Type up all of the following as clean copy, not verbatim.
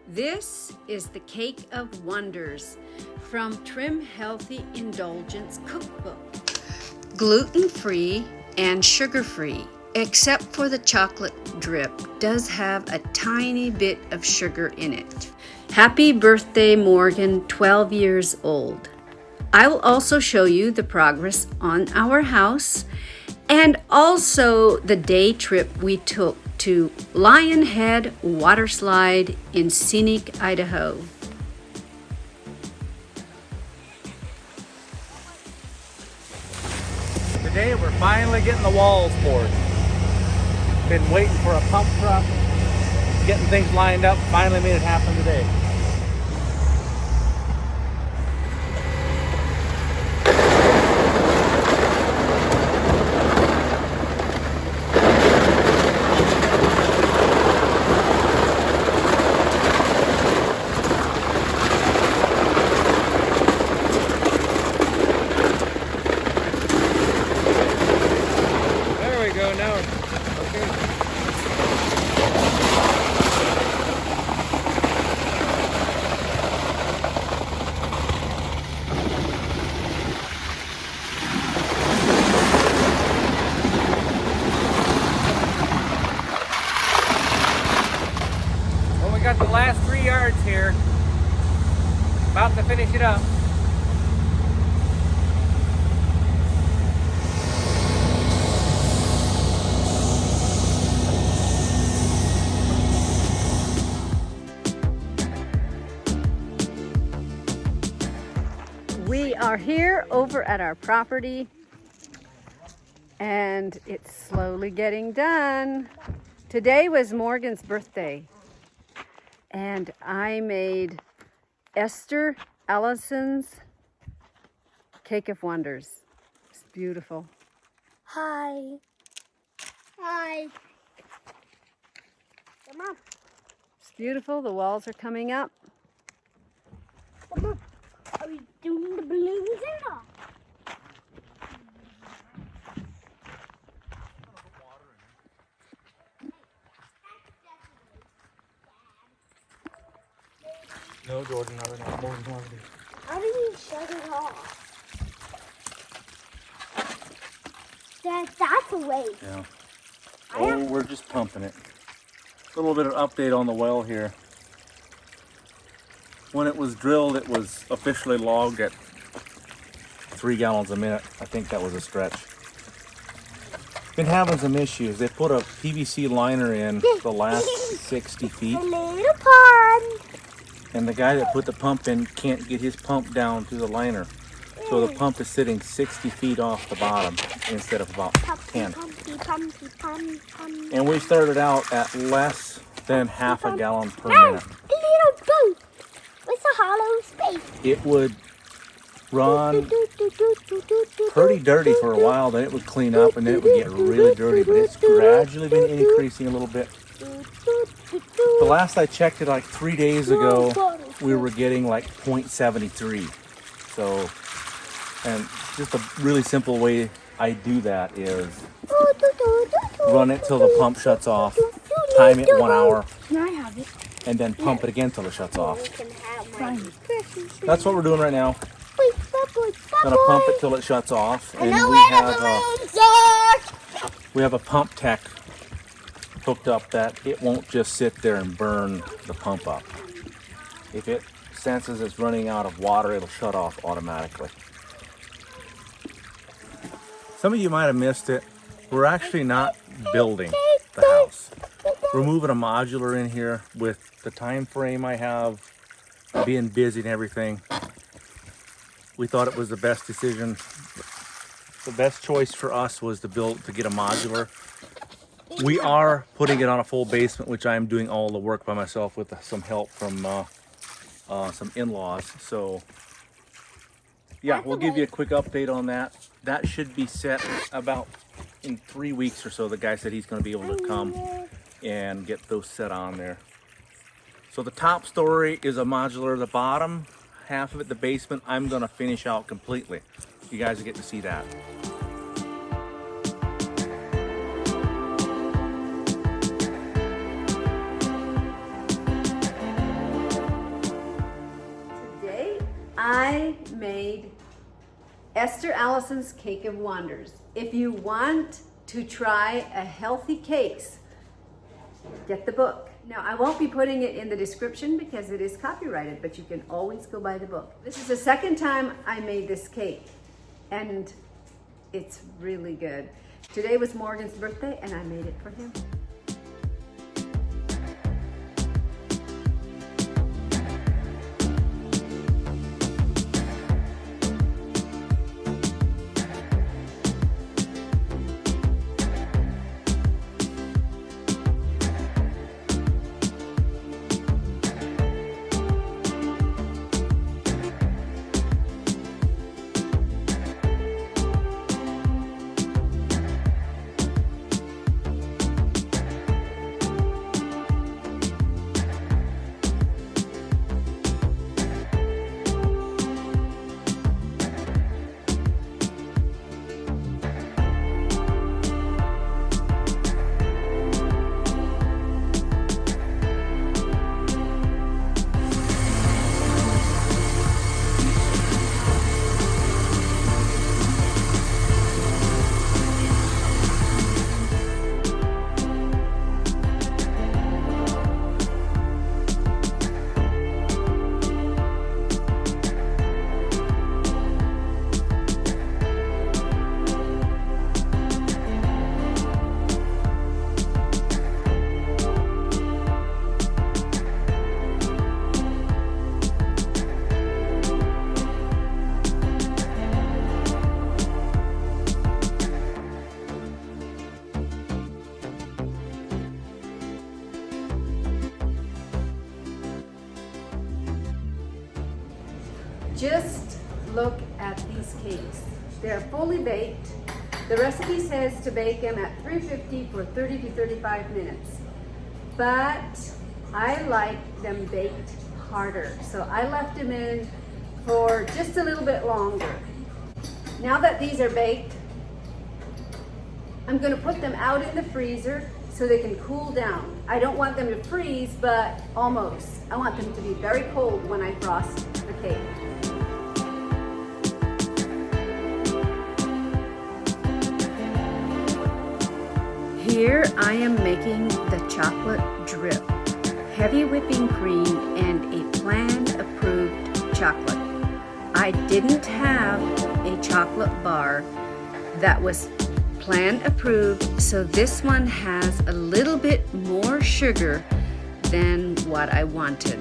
This is the Cake of Wonders from Trim Healthy Indulgence Cookbook. Gluten-free and sugar-free, except for the chocolate drip, does have a tiny bit of sugar in it. Happy birthday, Morgan, 12 years old. I will also show you the progress on our house and also the day trip we took to Lionhead Water Slide in scenic Idaho. Today we're finally getting the walls poured. Been waiting for a pump truck, getting things lined up, finally made it happen today. Got the last 3 yards here. About to finish it up. We are here over at our property and it's slowly getting done. Today was Morgan's birthday. And I made Esther Allison's Cake of Wonders. It's beautiful. Hi. Hi. Come on. It's beautiful. The walls are coming up. Come on. Are we doing the balloons or not? No, Jordan, not right now. Morgan's wanting to. How do we shut it off? Dad, that's a waste. Yeah. Oh, we're just pumping it. A little bit of update on the well here. When it was drilled, it was officially logged at 3 gallons a minute. I think that was a stretch. Been having some issues. They put a PVC liner in the last 60 feet. A little pond. And the guy that put the pump in can't get his pump down to the liner. So the pump is sitting 60 feet off the bottom instead of about 10. And we started out at less than half a gallon per minute. A little boat with a hollow space. It would run pretty dirty for a while, then it would clean up, and then it would get really dirty. But it's gradually been increasing a little bit. The last I checked it like 3 days ago, we were getting like 0.73. So, and just a really simple way I do that is run it till the pump shuts off, time it 1 hour, and then pump it again till it shuts off. That's what we're doing right now. Gonna pump it till it shuts off, and we have a pump tech hooked up that it won't just sit there and burn the pump up. If it senses it's running out of water, it'll shut off automatically. Some of you might have missed it. We're actually not building the house. We're moving a modular in here. With the time frame I have, being busy and everything, we thought it was the best decision. The best choice for us was to get a modular. We are putting it on a full basement, which I am doing all the work by myself with some help from some in-laws. So yeah, we'll give you a quick update on that. That should be set about in 3 weeks or so. The guy said he's going to be able to come and get those set on there. So the top story is a modular. The bottom half of it, the basement, I'm going to finish out completely. You guys will get to see that. made Esther Allison's Cake of Wonders. If you want to try a healthy cakes, get the book. Now, I won't be putting it in the description because it is copyrighted, but you can always go buy the book. This is the second time I made this cake, and it's really good. Today was Morgan's birthday, and I made it for him. Just look at these cakes. They're fully baked. The recipe says to bake them at 350 for 30 to 35 minutes. But I like them baked harder. So I left them in for just a little bit longer. Now that these are baked, I'm gonna put them out in the freezer so they can cool down. I don't want them to freeze, but almost. I want them to be very cold when I frost the cake. Here I am making the chocolate drip, heavy whipping cream, and a plan-approved chocolate. I didn't have a chocolate bar that was plan-approved, so this one has a little bit more sugar than what I wanted.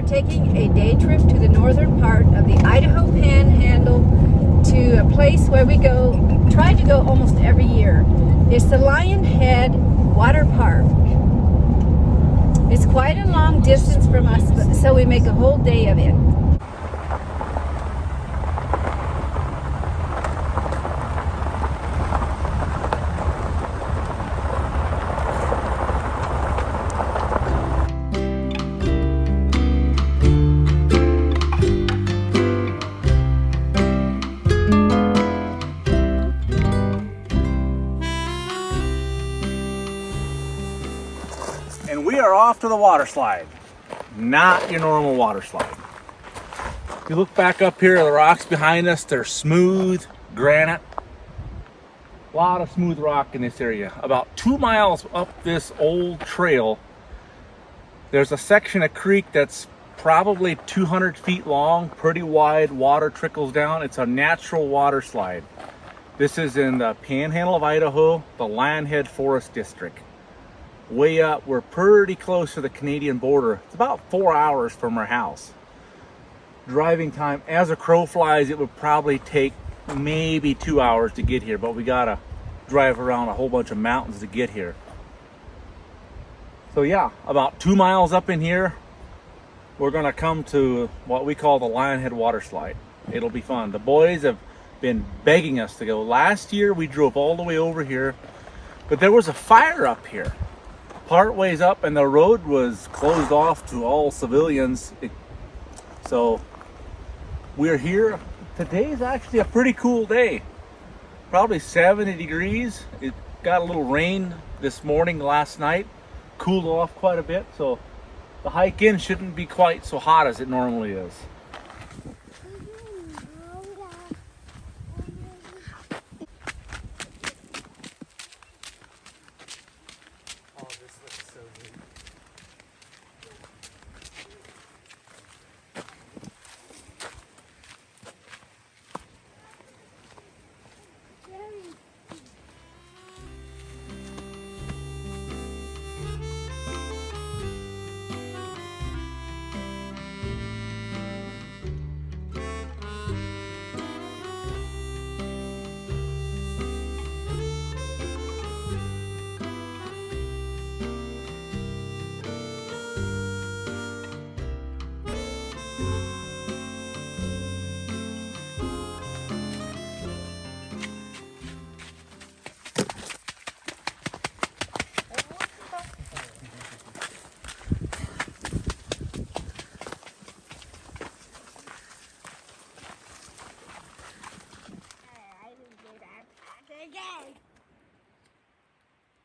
are taking a day trip to the northern part of the Idaho Panhandle to a place where we try to go almost every year. It's the Lionhead Water Park. It's quite a long distance from us, so we make a whole day of it. And we are off to the water slide. Not your normal water slide. If you look back up here, the rocks behind us, they're smooth granite. A lot of smooth rock in this area. About 2 miles up this old trail, there's a section of creek that's probably 200 feet long, pretty wide. Water trickles down. It's a natural water slide. This is in the Panhandle of Idaho, the Lionhead Forest District. Way up, we're pretty close to the Canadian border. It's about 4 hours from our house. Driving time, as a crow flies, it would probably take maybe 2 hours to get here, but we gotta drive around a whole bunch of mountains to get here. So yeah, about 2 miles up in here, we're gonna come to what we call the Lionhead Water Slide. It'll be fun. The boys have been begging us to go. Last year we drove all the way over here, but there was a fire up here. Part ways up, and the road was closed off to all civilians. So we're here. Today's actually a pretty cool day. Probably 70 degrees. It got a little rain this morning, last night. Cooled off quite a bit, so the hike in shouldn't be quite so hot as it normally is.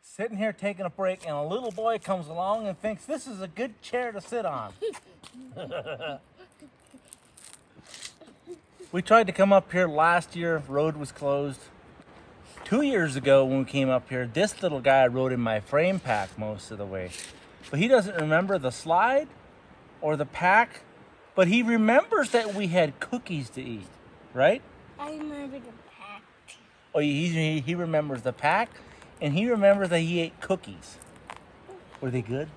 Sitting here taking a break, and a little boy comes along and thinks this is a good chair to sit on. We tried to come up here last year, road was closed. 2 years ago when we came up here, this little guy rode in my frame pack most of the way. But he doesn't remember the slide or the pack, but he remembers that we had cookies to eat, right? I remember the pack. Oh, he remembers the pack, and he remembers that he ate cookies. Were they good?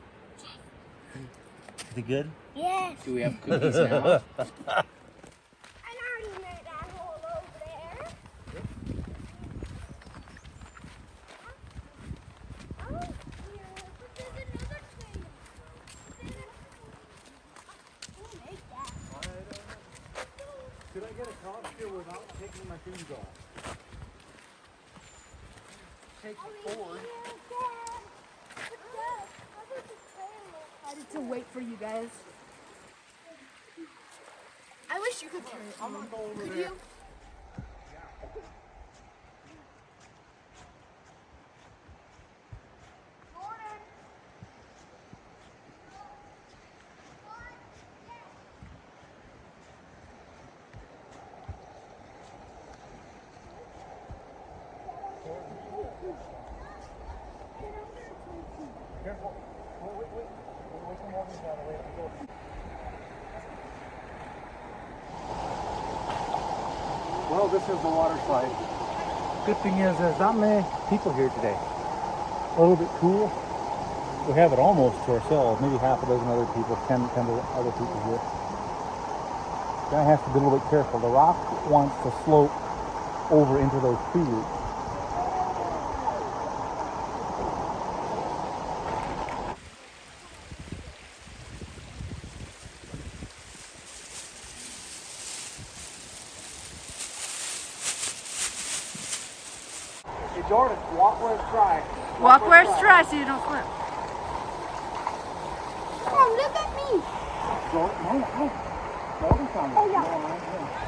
Were they good? Yes. Do we have cookies now? I already made that hole over there. Oh, yeah, but there's another thing. Who made that? Could I get a cough here without taking my shoes off? Take it forward. I had to wait for you guys. I wish you could carry it. I'm gonna go over Could there. you? Careful. Wait. Wait some more down the way to go. Well, this is the water slide. Good thing is there's not many people here today. A little bit cool. we have it almost to ourselves. Maybe half a dozen other people, 10 other people here. Guy has to be a little bit careful. The rock wants to slope over into those tree roots. Hey Jordan, walk where it's dry. Walk where it's dry so you don't slip. Mom, look at me. Jordan, no. Jordan's coming. Oh, yeah. No, yeah.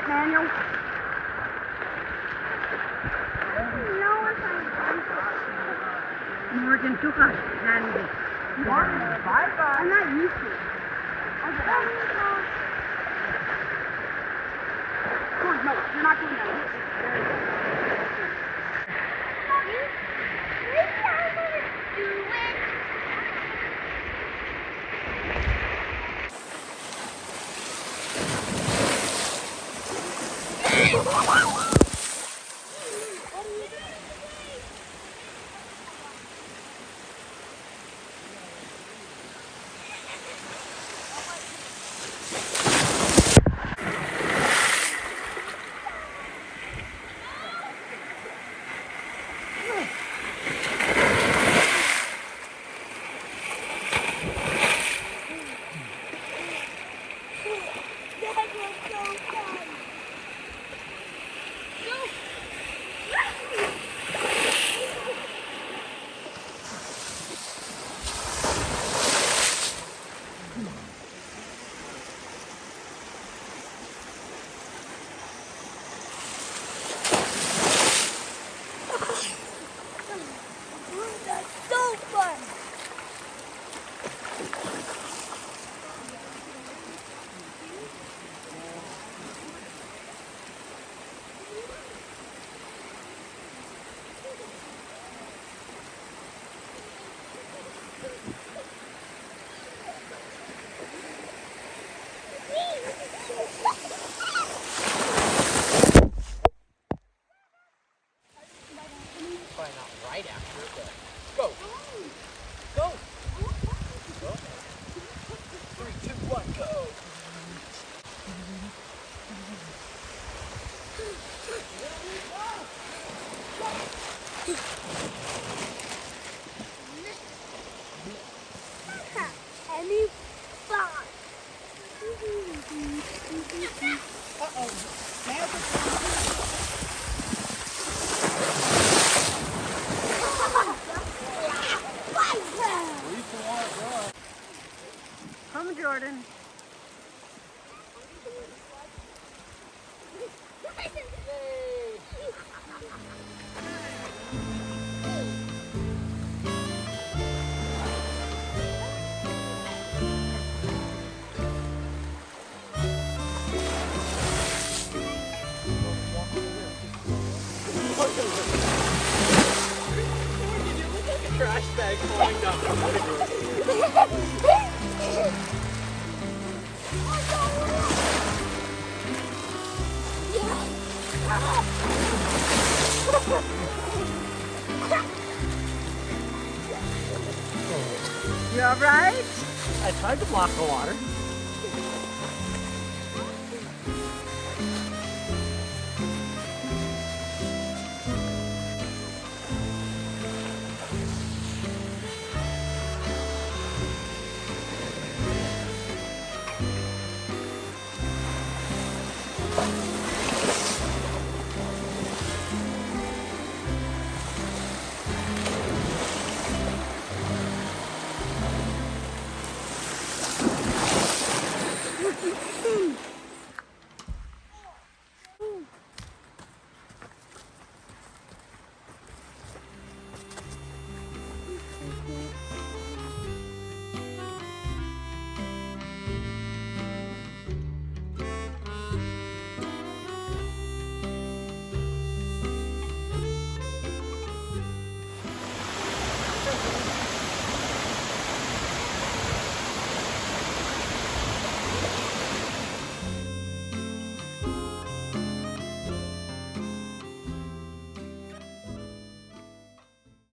Manual. Morgan took a handy. Bye-bye. I'm not used to it. Come on, no, you're not doing that. Any fun? Come, Jordan. Trash bag falling down. You all right? I tried to block the water.